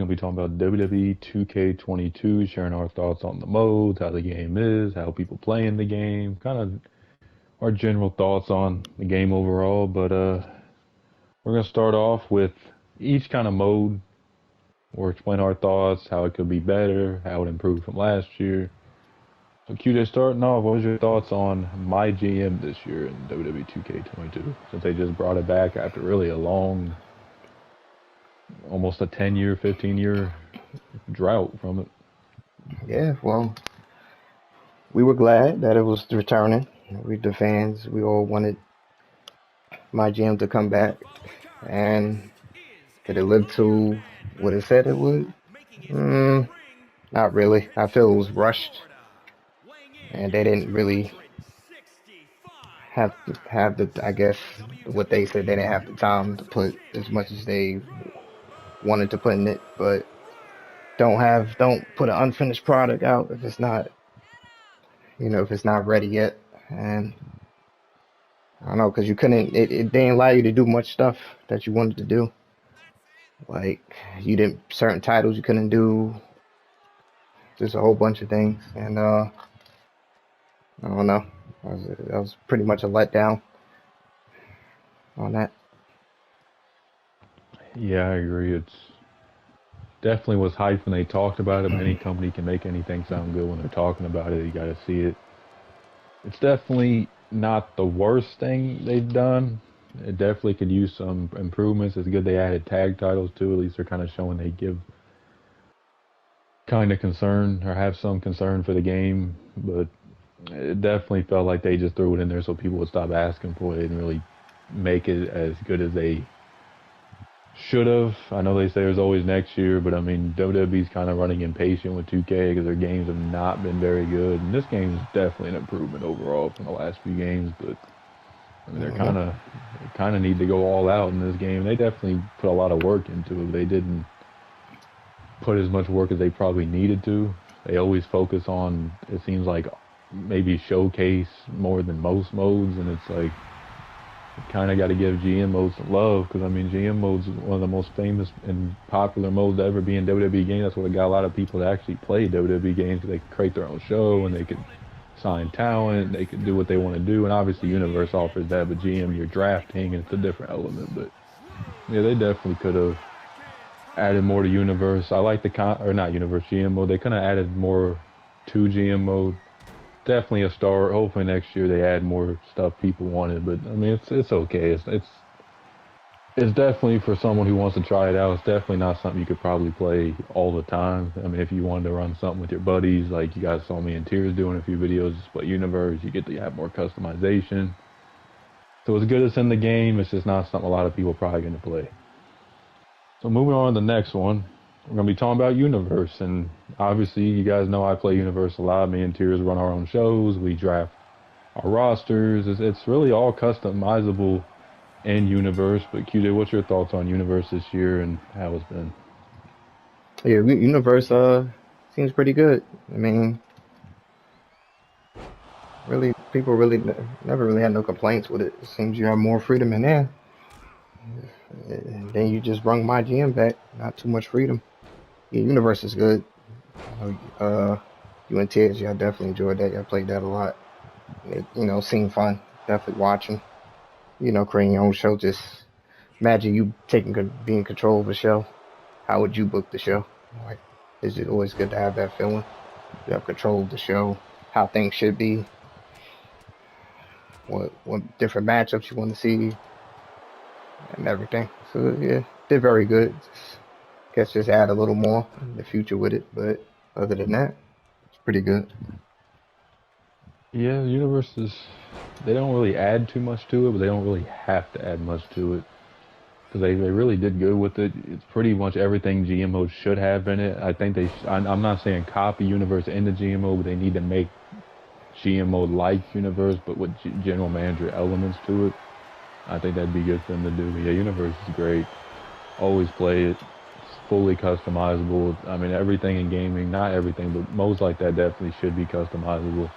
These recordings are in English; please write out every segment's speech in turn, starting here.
going to be talking about WWE 2K22, sharing our thoughts on the modes, how the game is, how people play in the game, kind of our general thoughts on the game overall. But we're going to start off with each kind of mode. We'll explain our thoughts, how it could be better, how it improved from last year. So QJ, starting off, what was your thoughts on my GM this year in WWE 2K22? Since they just brought it back after really a long, almost a 10-year, 15-year drought from it. Yeah, well, we were glad that it was returning. We, the fans, we all wanted my GM to come back. And did it live to what it said it would? Not really. I feel it was rushed. And they didn't really have the, I guess, what they said, they didn't have the time to put as much as they wanted to put in it. But don't put an unfinished product out if it's not, if it's not ready yet. And I don't know, because you couldn't, it didn't allow you to do much stuff that you wanted to do. Like, you didn't, certain titles you couldn't do, just a whole bunch of things. And, I don't know, that was pretty much a letdown on that. Yeah, I agree. It's definitely was hype when they talked about it. Any company can make anything sound good when they're talking about it. You got to see it. It's definitely not the worst thing they've done. It definitely could use some improvements. It's good they added tag titles too. At least they're kind of showing they give kind of concern or have some concern for the game. But it definitely felt like they just threw it in there so people would stop asking for it. They didn't really make it as good as they should have. I know they say there's always next year, but I mean, WWE's kind of running impatient with 2K because their games have not been very good. And this game is definitely an improvement overall from the last few games, but I mean, they're kind of need to go all out in this game. They definitely put a lot of work into it. They didn't put as much work as they probably needed to. They always focus on, it seems like, maybe showcase more than most modes, and it's like, kind of got to give GM modes some love, because I mean, GM modes is one of the most famous and popular modes to ever be in WWE games. That's what got a lot of people to actually play WWE games, because they could create their own show and they could sign talent, they could do what they want to do. And obviously Universe offers that, but GM, you're drafting and it's a different element. But yeah, they definitely could have added more to Universe. I like or not Universe, GM mode. They kind of added more to GM mode. Definitely a start. Hopefully next year they add more stuff people wanted, but I mean, it's okay. It's definitely for someone who wants to try it out. It's definitely not something you could probably play all the time. I mean, if you wanted to run something with your buddies, like you guys saw me and Tears doing a few videos, just play Universe, you get to have more customization. So as good as in the game, it's just not something a lot of people are probably going to play. So moving on to the next one, we're going to be talking about Universe. And obviously, you guys know I play Universe a lot. Me and Tears run our own shows. We draft our rosters. It's really all customizable in Universe. But QJ, what's your thoughts on Universe this year and how it's been? Yeah, Universe seems pretty good. I mean, really, people really never really had no complaints with it. It seems you have more freedom in there. And then you just bring my GM back. Not too much freedom. Yeah, Universe is good. You and Ted, y'all definitely enjoyed that. Y'all played that a lot. It, seemed fun. Definitely watching. Creating your own show. Just imagine you being control of a show. How would you book the show? Like, is it always good to have that feeling? You have control of the show, how things should be, what different matchups you want to see, and everything. So yeah, they're very good. Guess just add a little more in the future with it, but other than that, it's pretty good. Yeah, Universe they don't really add too much to it, but they don't really have to add much to it. Because they really did good with it. It's pretty much everything GMO should have in it. I think I'm not saying copy Universe into GMO, but they need to make GMO like Universe, but with general manager elements to it. I think that'd be good for them to do. But yeah, Universe is great. Always play it. It's fully customizable. I mean, everything in gaming, not everything, but most like that definitely should be customizable.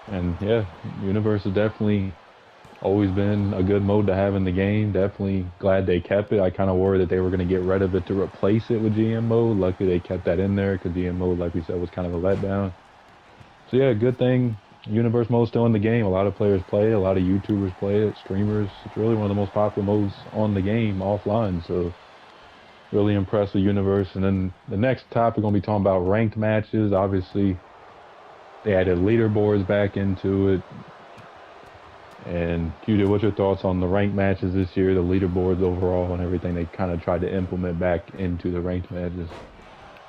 And yeah, Universe is definitely Always been a good mode to have in the game. Definitely glad they kept it. I kind of worried that they were going to get rid of it to replace it with GM mode. Luckily, they kept that in there because GM mode, like we said, was kind of a letdown. So yeah, good thing Universe mode's still in the game. A lot of players play it. A lot of YouTubers play it. Streamers. It's really one of the most popular modes on the game offline. So really impressed with Universe. And then the next topic we're gonna be talking about ranked matches. Obviously, they added leaderboards back into it. And QJ, what's your thoughts on the ranked matches this year, the leaderboards overall, and everything they kind of tried to implement back into the ranked matches?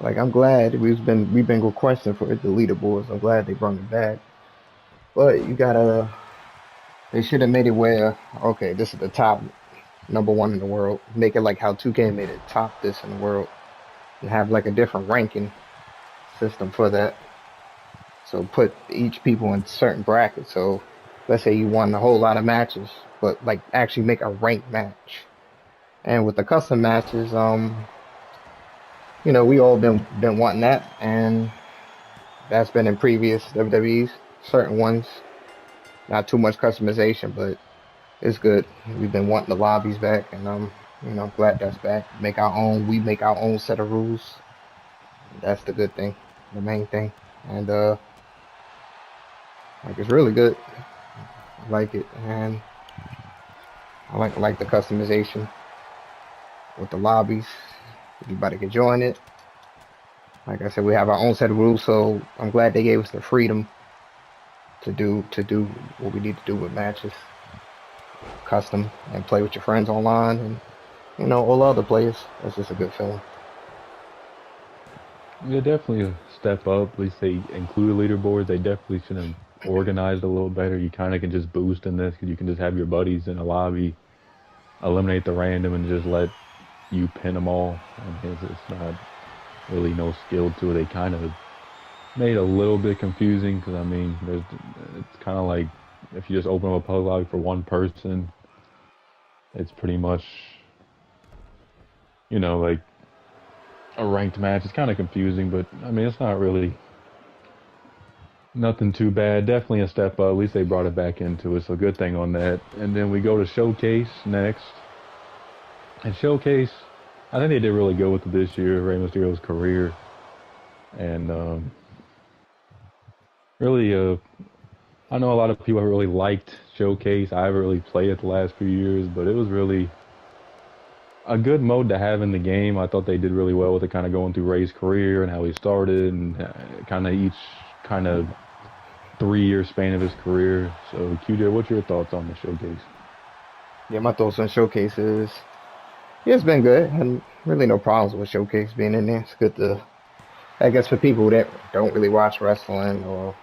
Like I'm glad we've been requesting for the leaderboards. I'm glad they brought it back. But they should have made it where okay, this is the top number one in the world. Make it like how 2K made it top this in the world, and have like a different ranking system for that. So put each people in certain brackets. So let's say you won a whole lot of matches, but like actually make a ranked match. And with the custom matches, we all been wanting that, and that's been in previous WWEs. Certain ones, not too much customization, but it's good. We've been wanting the lobbies back, and glad that's back. Make our own. We make our own set of rules. That's the good thing, the main thing, and like it's really good. I like it, and I like the customization with the lobbies. Everybody can join it. Like I said, we have our own set of rules, so I'm glad they gave us the freedom to do what we need to do with matches, custom, and play with your friends online, and all other players. That's just a good feeling. Yeah, definitely a step up. At least they included leaderboards. They definitely should have organized a little better. You kind of can just boost in this because you can just have your buddies in a lobby, eliminate the random, and just let you pin them all. I mean, it's not really no skill to it. They kind of made it a little bit confusing because I mean, it's kind of like if you just open up a public lobby for one person, it's pretty much like a ranked match. It's kind of confusing, but I mean, it's not really nothing too bad. Definitely a step up. At least they brought it back into it, so good thing on that. And then we go to Showcase next. And Showcase, I think they did really good with it this year, Rey Mysterio's career. And really, I know a lot of people have really liked Showcase. I haven't really played it the last few years, but it was really a good mode to have in the game. I thought they did really well with it, kind of going through Ray's career and how he started, and kind of each kind of 3 year span of his career. So, QJ, what's your thoughts on the Showcase? Yeah, my thoughts on Showcase is yeah, it's been good, and really no problems with Showcase being in there. It's good to, I guess, for people that don't really watch wrestling or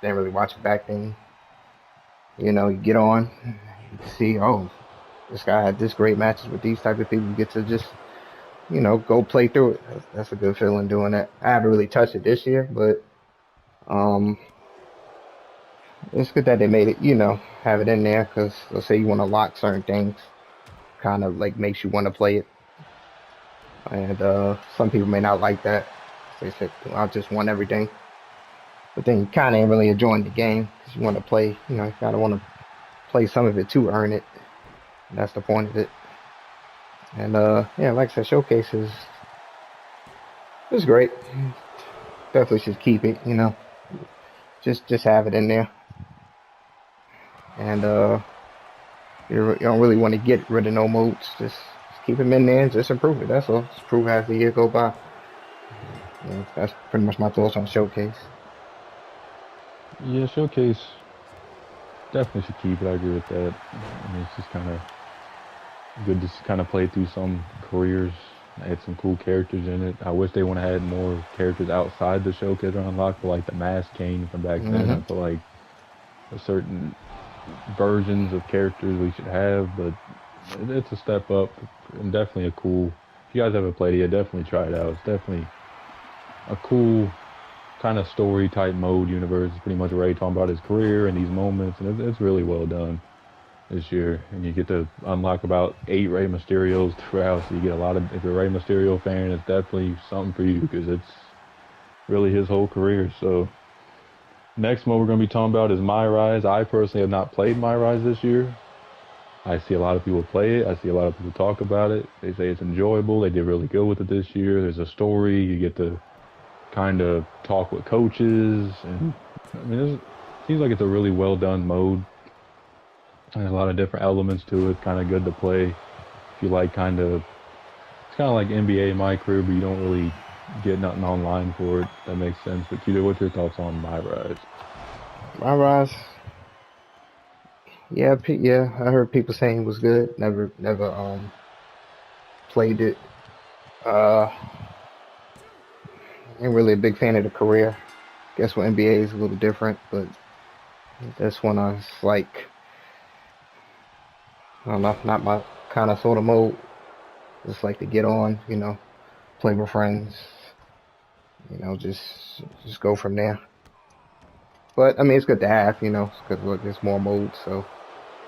didn't really watch it back then. You get on, you see, oh, this guy had this great matches with these type of people. You get to just go play through it. That's a good feeling doing that. I haven't really touched it this year, but um, it's good that they made it. Have it in there because let's say you want to lock certain things, kind of like makes you want to play it. And some people may not like that. They said, I just want everything. But then you kind of ain't really enjoying the game because you want to play. You kind of want to play some of it to earn it. And that's the point of it. And yeah, like I said, showcases is great. Definitely should keep it. Just have it in there. And you don't really want to get rid of no modes. Just keep them in there and just improve it. That's all. Just improve as the year go by. That's pretty much my thoughts on Showcase. Yeah, Showcase definitely should keep it. I agree with that. I mean, it's just kind of good to kind of play through some careers. They had some cool characters in it. I wish they would have had more characters outside the Showcase or unlocked, for like the Mask King from back then. I feel like a certain versions of characters we should have, but it's a step up and definitely a cool. If you guys haven't played it yet, definitely try it out. It's definitely a cool kind of story type mode universe. It's pretty much Ray talking about his career and these moments, and it's really well done this year. And you get to unlock about 8 Rey Mysterios throughout, so you get a lot of. If you're a Rey Mysterio fan, it's definitely something for you because it's really his whole career. So Next mode we're going to be talking about is My Rise. I personally have not played My Rise this year. I see a lot of people play it. I see a lot of people talk about it. They say it's enjoyable. They did really good with it this year. There's a story. You get to kind of talk with coaches. And I mean, it seems like it's a really well done mode. There's a lot of different elements to it. Kind of good to play. If you like it's kind of like NBA My Career, but you don't really get nothing online for it. That makes sense. But Cuda, what's your thoughts on My Rise? My Rise, yeah, yeah, I heard people saying it was good. Never played it. Uh, ain't really a big fan of the career. Guess what, NBA is a little different, but this one I was like, I don't know, not my kind of sort of mode. Just like to get on, play with friends, just go from there. But I mean, it's good to have, because look, there's more modes, so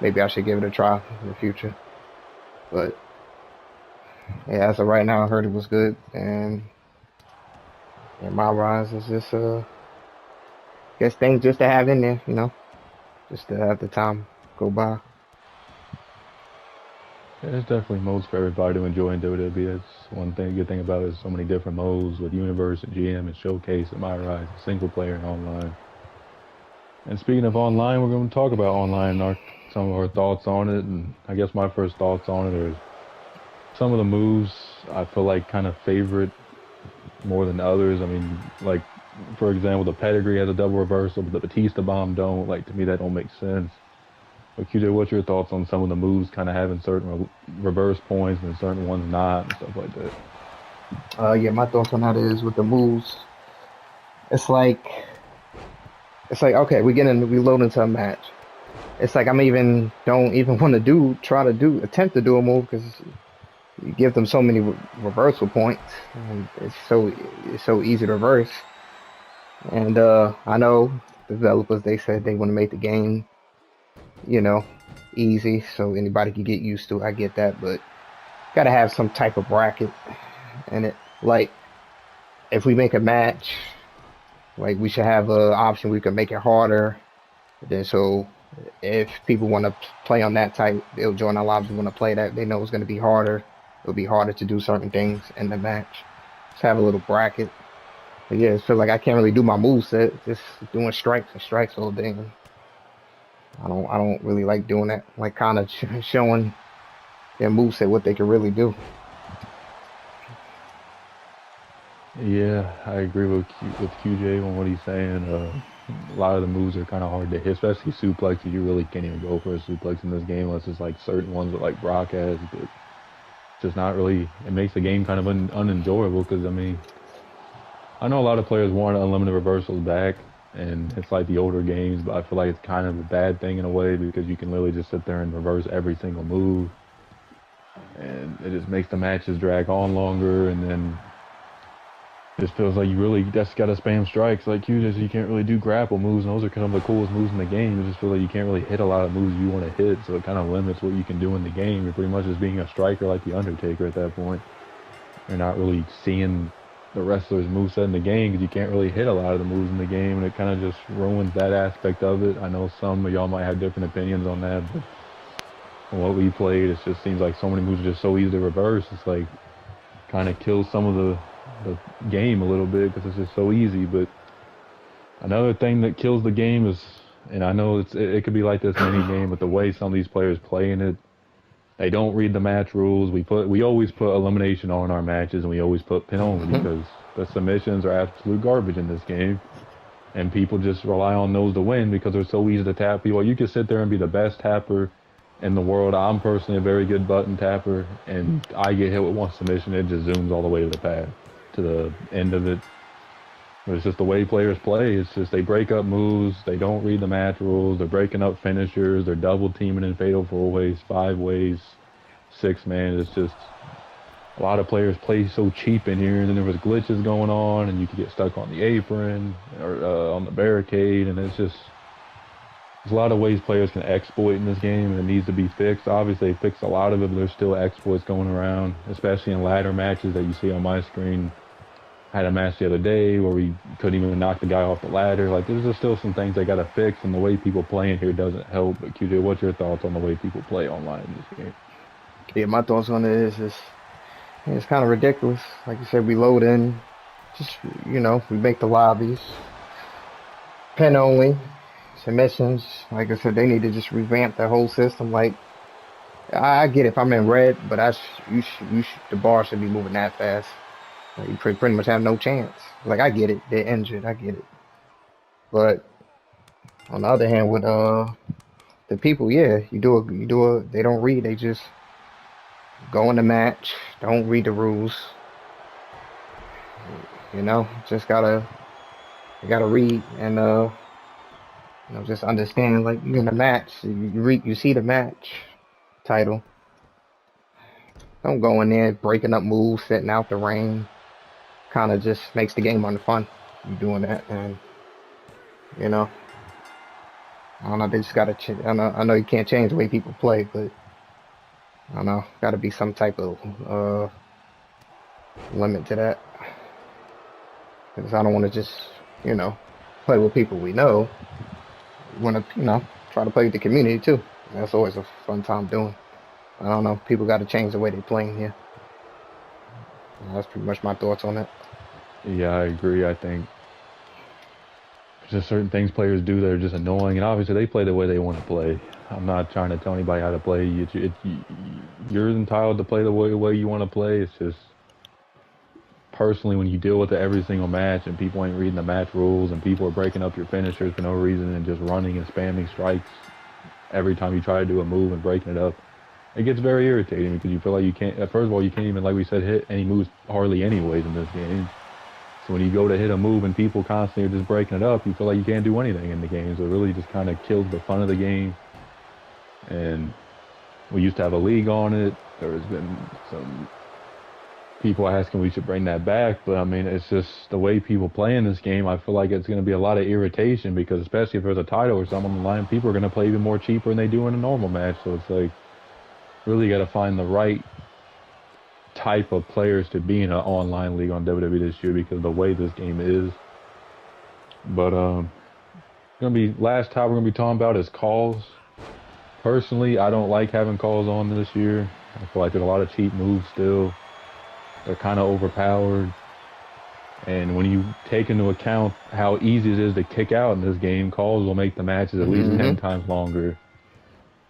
maybe I should give it a try in the future. But yeah, as of right now, I heard it was good, and yeah, My Rise is just guess things just to have in there, just to have the time go by. Yeah, there's definitely modes for everybody to enjoy in WWE. That's one thing. Good thing about it is so many different modes with Universe and GM and Showcase and My Rise, single player and online. And speaking of online, we're going to talk about online and some of our thoughts on it. And I guess my first thoughts on it are some of the moves I feel like kind of favorite more than others. I mean, like for example, the Pedigree has a double reversal, but the Batista Bomb don't. Like to me, that don't make sense. But QJ, what's your thoughts on some of the moves kind of having certain reverse points and certain ones not and stuff like that? Yeah, my thoughts on that is with the moves. It's like okay, we load into a match. It's like I'm even don't even want to attempt to do a move because you give them so many reversal points, and it's so easy to reverse. And I know developers, they said they want to make the game, you know, easy so anybody can get used to. I get that, but gotta have some type of bracket in it. Like if we make a match, like we should have an option we can make it harder. Then so if people want to play on that type, they'll join our lives. Want to play that, they know it's going to be harder. It'll be harder to do certain things in the match. Just have a little bracket. But yeah, it feels like I can't really do my move set. Just doing strikes and strikes all day. I don't really like doing that. Like kind of showing their move set what they can really do. Yeah, I agree with QJ on what he's saying. A lot of the moves are kind of hard to hit, especially suplexes. You really can't even go for a suplex in this game unless it's like certain ones that like Brock has. But just not really. It makes the game kind of unenjoyable because I mean, I know a lot of players want unlimited reversals back, and it's like the older games, but I feel like it's kind of a bad thing in a way because you can literally just sit there and reverse every single move, and it just makes the matches drag on longer, and then it just feels like you really just got to spam strikes. Like you can't really do grapple moves, and those are kind of the coolest moves in the game. It just feels like you can't really hit a lot of moves you want to hit, so it kind of limits what you can do in the game. You're pretty much just being a striker like the Undertaker at that point. You're not really seeing the wrestler's moveset in the game because you can't really hit a lot of the moves in the game, and it kind of just ruins that aspect of it. I know some of y'all might have different opinions on that, but from what we played, it just seems like so many moves are just so easy to reverse. It's like kind of kills some of the game a little bit because it's just so easy. But another thing that kills the game is, and I know it could be like this in any game, but the way some of these players play in it, they don't read the match rules. We always put elimination on our matches, and we always put pin only because the submissions are absolute garbage in this game, and people just rely on those to win because they're so easy to tap people. You can sit there and be the best tapper in the world. I'm personally a very good button tapper, and I get hit with one submission, it just zooms all the way to the pad, to the end of it. But it's just the way players play. It's just they break up moves. They don't read the match rules. They're breaking up finishers. They're double teaming in fatal four ways, 5 ways, 6-man. It's just a lot of players play so cheap in here. And then there was glitches going on, and you could get stuck on the apron or on the barricade. And it's just there's a lot of ways players can exploit in this game, and it needs to be fixed. Obviously, they fixed a lot of it, but there's still exploits going around, especially in ladder matches that you see on my screen. had a match the other day where we couldn't even knock the guy off the ladder. Like, there's just still some things they got to fix, and the way people play in here doesn't help. But QJ, what's your thoughts on the way people play online in this game? Yeah, my thoughts on it is just it's kind of ridiculous. Like you said, we load in, just we make the lobbies pen only submissions. Like I said, they need to just revamp the whole system. Like I get it if I'm in red, but the bar should be moving that fast. Like, you pretty much have no chance. Like I get it, they're injured, I get it. But on the other hand, with the people, yeah, they don't read, they just go in the match, don't read the rules. Just you gotta read and just understand. Like you in the match, you see the match title. Don't go in there breaking up moves, setting out the rain. Kind of just makes the game unfun. You doing that, and you know, I don't know. They just gotta. I know you can't change the way people play, but I don't know. Got to be some type of limit to that. Because I don't want to just play with people we know. We want to try to play with the community too. That's always a fun time doing. I don't know. People got to change the way they're playing here. That's pretty much my thoughts on it. Yeah, I agree. I think just certain things players do that are just annoying, and obviously they play the way they want to play. I'm not trying to tell anybody how to play. You're entitled to play the way you want to play. It's just personally when you deal with it every single match and people ain't reading the match rules and people are breaking up your finishers for no reason and just running and spamming strikes every time you try to do a move and breaking it up. It gets very irritating because you feel like you can't. First of all, you can't even, like we said, hit any moves hardly anyways in this game. So when you go to hit a move and people constantly are just breaking it up, you feel like you can't do anything in the game. So it really just kind of kills the fun of the game. And we used to have a league on it. There's been some people asking we should bring that back, but I mean, it's just the way people play in this game. I feel like it's going to be a lot of irritation because especially if there's a title or something on the line, people are going to play even more cheaper than they do in a normal match. So it's like, really got to find the right type of players to be in an online league on WWE this year because of the way this game is. But gonna be last topic we're gonna be talking about is calls. Personally, I don't like having calls on this year. I feel like there's a lot of cheap moves still. They're kind of overpowered. And when you take into account how easy it is to kick out in this game, calls will make the matches at least 10 times longer.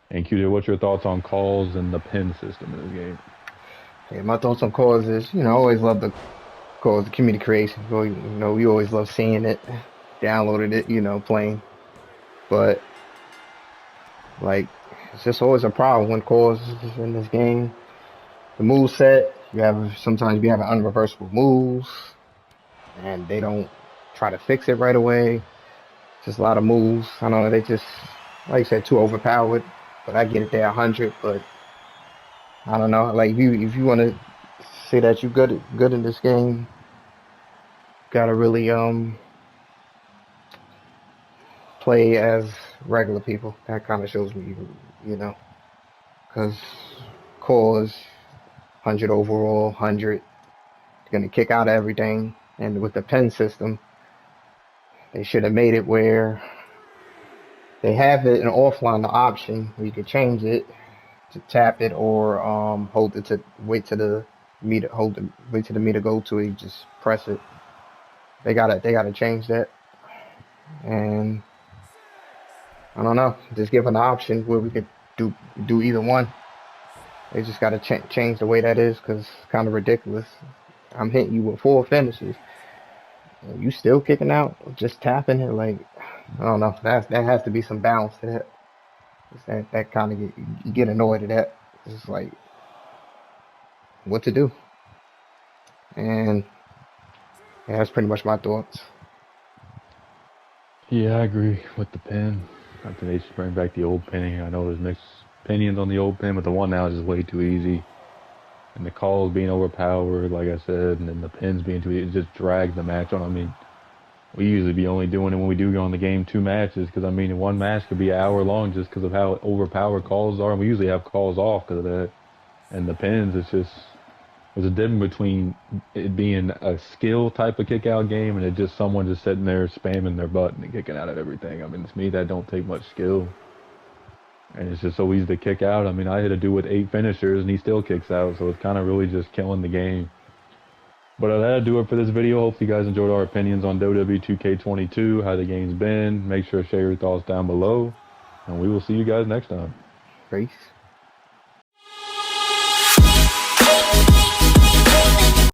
And QJ, what's your thoughts on calls and the pin system in this game? Yeah, my thoughts on calls is, I always love the calls, the community creation. We always love seeing it, downloaded it, playing. But like, it's just always a problem when calls is in this game. The move set, sometimes you have unreversible moves, and they don't try to fix it right away. Just a lot of moves. I don't know, they just, like you said, too overpowered. But I get it there 100. But I don't know. Like if you want to say that you're good in this game, gotta really play as regular people. That kind of shows me because core is 100 overall, 100. Gonna kick out everything, and with the pen system, they should have made it where they have it in offline the option where you can change it to tap it or hold it to wait to the meter wait till the meter go to it, you just press it. They gotta change that. And I don't know, just give an option where we could do either one. They just gotta change the way that is because it's kind of ridiculous. I'm hitting you with 4 finishes. You still kicking out, just tapping it. Like, I don't know. That has to be some balance to that. That kind of you get annoyed at that. It's like what to do, and yeah, that's pretty much my thoughts. Yeah, I agree with the pin. I think they should bring back the old pinning. I know there's mixed opinions on the old pin, but the one now is just way too easy. And the calls being overpowered, like I said, and then the pins being too easy, it just drags the match on. I mean, we usually be only doing it when we do go in the game 2 matches, because I mean, one match could be an hour long just because of how overpowered calls are, and we usually have calls off because of that. And the pins, it's just There's a difference between it being a skill type of kick out game and it just someone just sitting there spamming their button and kicking out at everything. I mean, to me, that don't take much skill. And it's just so easy to kick out. I mean, I hit a dude with 8 finishers and he still kicks out. So it's kind of really just killing the game. But that'll do it for this video. Hopefully you guys enjoyed our opinions on WWE 2K22, how the game's been. Make sure to share your thoughts down below. And we will see you guys next time. Peace.